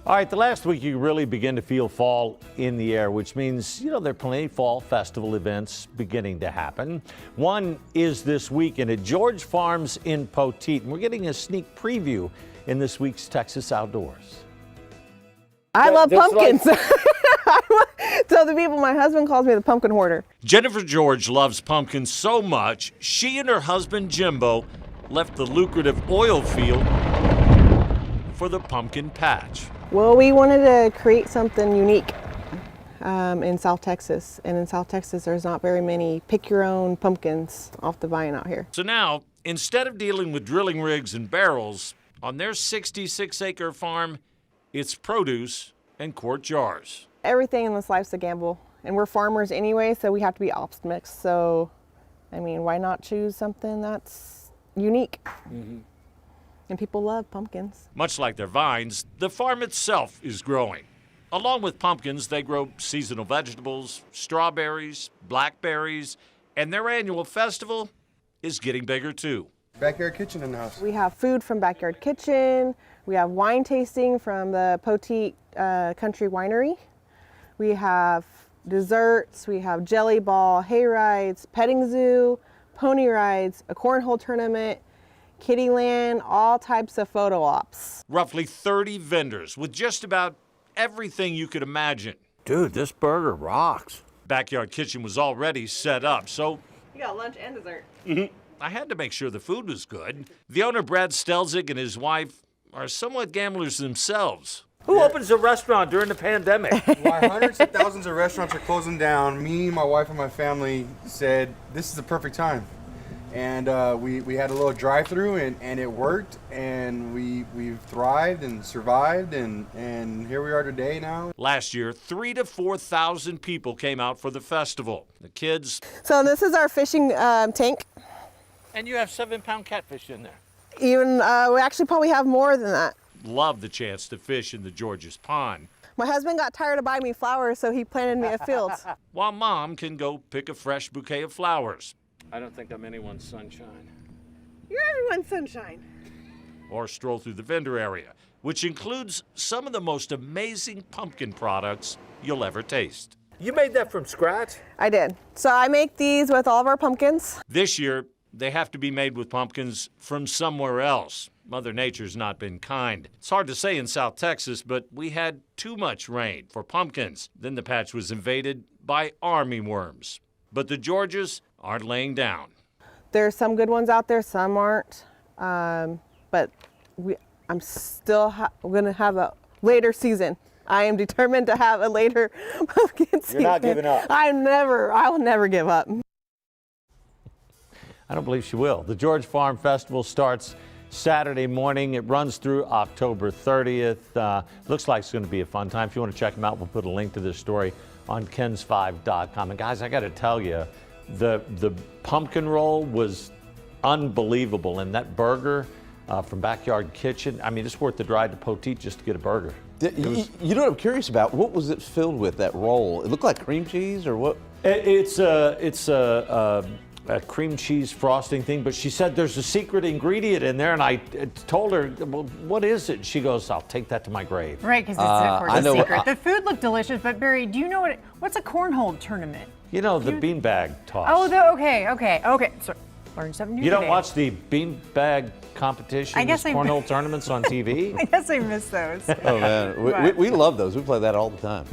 All right, the last week you really begin to feel fall in the air, which means, there are plenty of fall festival events beginning to happen. One is this weekend at George Farms in Poteet, and we're getting a sneak preview in this week's Texas Outdoors. I love pumpkins. So the people, my husband calls me the pumpkin hoarder. Jennifer George loves pumpkins so much, she and her husband Jimbo left the lucrative oil field for the pumpkin patch. Well, we wanted to create something unique in South Texas. And in South Texas, there's not very many pick-your-own pumpkins off the vine out here. So now, instead of dealing with drilling rigs and barrels, on their 66-acre farm, it's produce and quart jars. Everything in this life's a gamble. And we're farmers anyway, so we have to be optimists. So, why not choose something that's unique? Mm-hmm. And people love pumpkins. Much like their vines, the farm itself is growing. Along with pumpkins, they grow seasonal vegetables, strawberries, blackberries, and their annual festival is getting bigger too. Backyard kitchen in the house. We have food from Backyard Kitchen. We have wine tasting from the Poteet Country Winery. We have desserts. We have jelly ball, hay rides, petting zoo, pony rides, a cornhole tournament, Kittyland, all types of photo ops. Roughly 30 vendors with just about everything you could imagine. Dude, this burger rocks. Backyard Kitchen was already set up, so You got lunch and dessert. I had to make sure the food was good. The owner, Brad Stelzig, and his wife are somewhat gamblers themselves. Who opens a restaurant during the pandemic? Why hundreds of thousands of restaurants are closing down, me, my wife, and my family said this is the perfect time. And we had a little drive-through, and it worked, and we've thrived and survived, and here we are today now. Last year, 3,000 to 4,000 people came out for the festival. The kids. So this is our fishing tank. And you have 7-pound catfish in there. Even we actually probably have more than that. Love the chance to fish in the Georges Pond, My husband got tired of buying me flowers, so he planted me a field. while mom can go pick a fresh bouquet of flowers I don't think I'm anyone's sunshine. You're everyone's sunshine. or stroll through the vendor area, which includes some of the most amazing pumpkin products you'll ever taste. You made that from scratch? I did. So I make these with all of our pumpkins. This year, they have to be made with pumpkins from somewhere else. Mother Nature's not been kind. It's hard to say in South Texas, but we had too much rain for pumpkins. Then the patch was invaded by army worms. But the Georges aren't laying down. There's some good ones out there, some aren't. But I'm still going to have a later season. I am determined to have a later pumpkin season. You're not giving up. I will never give up. I don't believe she will. The George Farm Festival starts Saturday morning. It runs through October 30th. Looks like it's going to be a fun time. If you want to check them out, we'll put a link to this story on kens5.com. And guys, I got to tell you, the pumpkin roll was unbelievable. And that burger from Backyard Kitchen, it's worth the drive to Poteet just to get a burger. You know what I'm curious about? What was it filled with, that roll? It looked like cream cheese or what? It's a cream cheese frosting thing, but she said there's a secret ingredient in there, and I told her, well, what is it? She goes, I'll take that to my grave. Right, because it's I a know secret. The food looked delicious, but Barry, do you know what's a cornhole tournament? The beanbag toss. Oh, okay. So, learned something new You don't today. watch the beanbag competitions, I guess I- cornhole tournaments on TV? I guess I missed those. Oh man, we love those. We play that all the time.